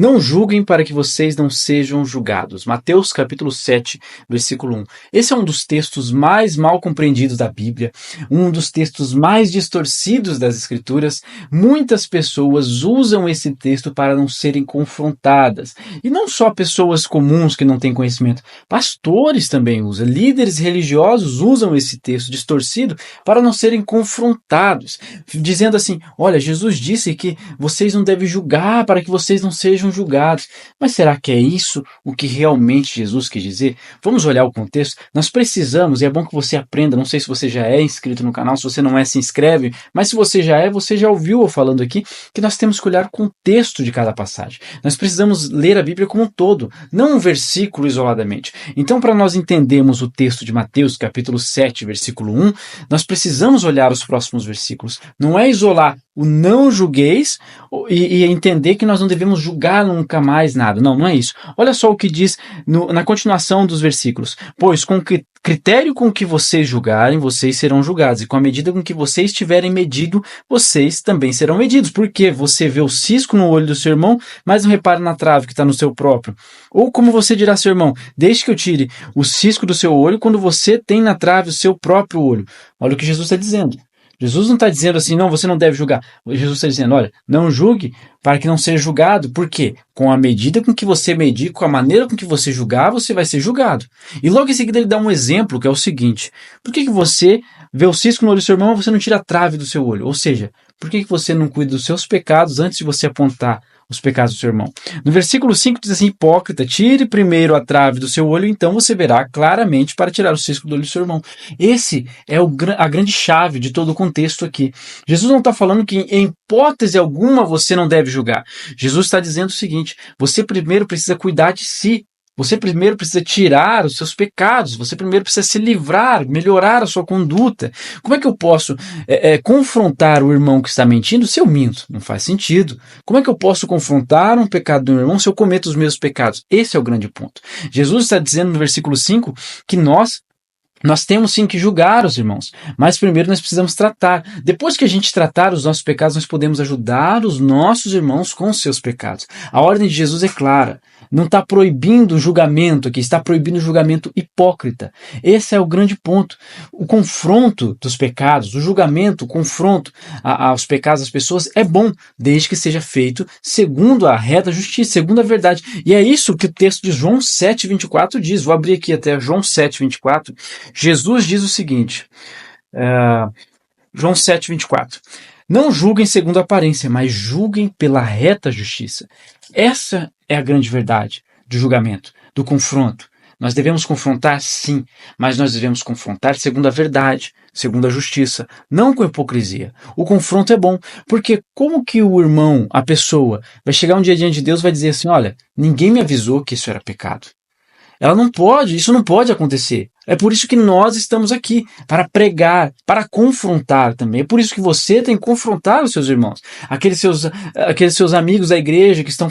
Não julguem para que vocês não sejam julgados. Mateus capítulo 7, versículo 1. Esse é um dos textos mais mal compreendidos da Bíblia, um dos textos mais distorcidos das Escrituras. Muitas pessoas usam esse texto para não serem confrontadas. E não só pessoas comuns que não têm conhecimento, pastores também usam, líderes religiosos usam esse texto distorcido para não serem confrontados, dizendo assim: olha, Jesus disse que vocês não devem julgar para que vocês não sejam julgados. Mas será que é isso o que realmente Jesus quis dizer? Vamos olhar o contexto. Nós precisamos, e é bom que você aprenda, não sei se você já é inscrito no canal, se você não é, se inscreve, mas se você já é, você já ouviu eu falando aqui que nós temos que olhar o contexto de cada passagem. Nós precisamos ler a Bíblia como um todo, não um versículo isoladamente. Então, para nós entendermos o texto de Mateus, capítulo 7, versículo 1, nós precisamos olhar os próximos versículos. Não é isolar o não julgueis e entender que nós não devemos julgar nunca mais nada. Não, não é isso. Olha só o que diz na continuação dos versículos. Pois com que critério com que vocês julgarem, vocês serão julgados. E com a medida com que vocês tiverem medido, vocês também serão medidos. Porque você vê o cisco no olho do seu irmão, mas não repara na trave que está no seu próprio. Ou como você dirá ao seu irmão: deixe que eu tire o cisco do seu olho, quando você tem na trave o seu próprio olho. Olha o que Jesus está dizendo. Jesus não está dizendo assim: não, você não deve julgar. Jesus está dizendo: olha, não julgue para que não seja julgado. Por quê? Com a medida com que você medir, com a maneira com que você julgar, você vai ser julgado. E logo em seguida ele dá um exemplo, que é o seguinte: por que você vê o cisco no olho do seu irmão e você não tira a trave do seu olho? Ou seja, por que você não cuida dos seus pecados antes de você apontar os pecados do seu irmão? No versículo 5 diz assim: hipócrita, tire primeiro a trave do seu olho, então você verá claramente para tirar o cisco do olho do seu irmão. Esse é a grande chave de todo o contexto aqui. Jesus não está falando que em hipótese alguma você não deve julgar. Jesus está dizendo o seguinte: você primeiro precisa cuidar de si. Você primeiro precisa tirar os seus pecados, você primeiro precisa se livrar, melhorar a sua conduta. Como é que eu posso confrontar o irmão que está mentindo se eu minto? Não faz sentido. Como é que eu posso confrontar um pecado do meu irmão se eu cometo os mesmos pecados? Esse é o grande ponto. Jesus está dizendo no versículo 5 que nós temos sim que julgar os irmãos, mas primeiro nós precisamos tratar. Depois que a gente tratar os nossos pecados, nós podemos ajudar os nossos irmãos com os seus pecados. A ordem de Jesus é clara. Não está proibindo o julgamento aqui, está proibindo o julgamento hipócrita. Esse é o grande ponto. O confronto dos pecados, o julgamento, o confronto aos pecados das pessoas é bom, desde que seja feito segundo a reta justiça, segundo a verdade. E é isso que o texto de João 7,24 diz. Vou abrir aqui até João 7,24. Jesus diz o seguinte, João 7,24. Não julguem segundo a aparência, mas julguem pela reta justiça. Essa é a grande verdade do julgamento, do confronto. Nós devemos confrontar, sim, mas nós devemos confrontar segundo a verdade, segundo a justiça, não com hipocrisia. O confronto é bom, porque como que o irmão, a pessoa, vai chegar um dia diante de Deus e vai dizer assim: olha, ninguém me avisou que isso era pecado. Ela não pode, isso não pode acontecer. É por isso que nós estamos aqui, para pregar, para confrontar também. É por isso que você tem que confrontar os seus irmãos. Aqueles seus amigos da igreja que estão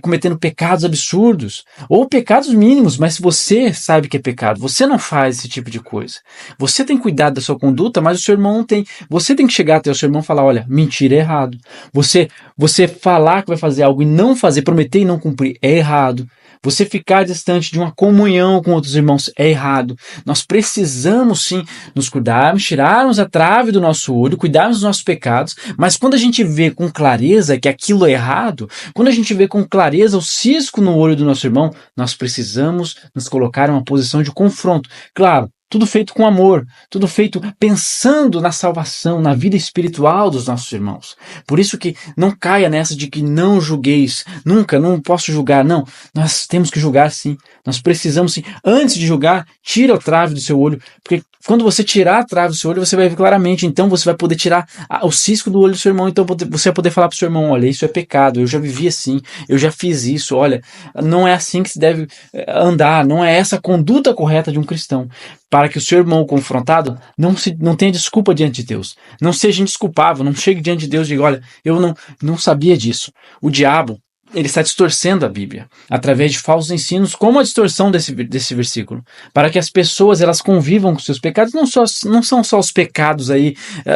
cometendo pecados absurdos, ou pecados mínimos, mas se você sabe que é pecado, você não faz esse tipo de coisa. Você tem cuidado da sua conduta, mas o seu irmão não tem. Você tem que chegar até o seu irmão e falar: olha, mentira é errado. Você falar que vai fazer algo e não fazer, prometer e não cumprir é errado. Você ficar distante de uma comunhão com outros irmãos é errado. Nós precisamos sim nos cuidarmos, tirarmos a trave do nosso olho, cuidarmos dos nossos pecados, mas quando a gente vê com clareza que aquilo é errado, quando a gente vê com clareza o cisco no olho do nosso irmão, nós precisamos nos colocar em uma posição de confronto. Claro, tudo feito com amor, tudo feito pensando na salvação, na vida espiritual dos nossos irmãos. Por isso que não caia nessa de que não julgueis, nunca, não posso julgar. Não, nós temos que julgar sim, nós precisamos sim. Antes de julgar, tira a trave do seu olho, porque quando você tirar a trave do seu olho, você vai ver claramente, então você vai poder tirar o cisco do olho do seu irmão, então você vai poder falar para o seu irmão: olha, isso é pecado, eu já vivi assim, eu já fiz isso, olha, não é assim que se deve andar, não é essa a conduta correta de um cristão. Para que o seu irmão confrontado não tenha desculpa diante de Deus. Não seja indesculpável, não chegue diante de Deus e diga: olha, eu não sabia disso. O diabo, ele está distorcendo a Bíblia através de falsos ensinos, como a distorção desse versículo, para que as pessoas elas convivam com seus pecados. Não são só os pecados aí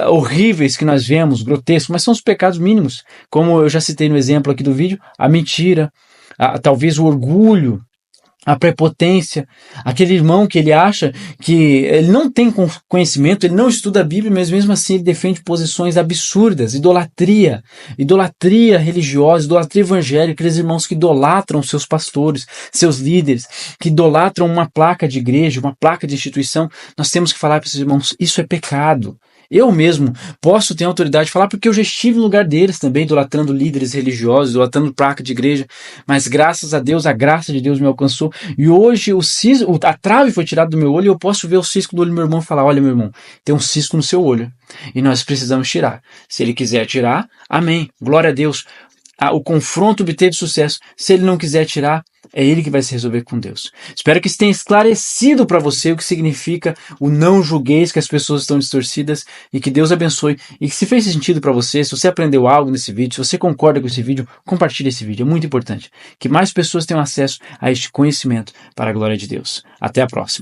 horríveis que nós vemos, grotescos, mas são os pecados mínimos, como eu já citei no exemplo aqui do vídeo, a mentira, talvez o orgulho, a prepotência, aquele irmão que ele acha que ele não tem conhecimento, ele não estuda a Bíblia, mas mesmo assim ele defende posições absurdas, idolatria religiosa, idolatria evangélica, aqueles irmãos que idolatram seus pastores, seus líderes, que idolatram uma placa de igreja, uma placa de instituição. Nós temos que falar para esses irmãos, isso é pecado. Eu mesmo posso ter autoridade de falar porque eu já estive no lugar deles também, idolatrando líderes religiosos, idolatrando placa de igreja, mas graças a Deus, a graça de Deus me alcançou, e hoje a trave foi tirada do meu olho e eu posso ver o cisco do olho do meu irmão e falar, olha meu irmão, tem um cisco no seu olho, e nós precisamos tirar. Se ele quiser tirar, amém, glória a Deus. O confronto obteve sucesso. Se ele não quiser tirar, é ele que vai se resolver com Deus. Espero que isso tenha esclarecido para você o que significa o não julgueis, que as pessoas estão distorcidas, e que Deus abençoe. E que se fez sentido para você, se você aprendeu algo nesse vídeo, se você concorda com esse vídeo, compartilhe esse vídeo. É muito importante que mais pessoas tenham acesso a este conhecimento para a glória de Deus. Até a próxima.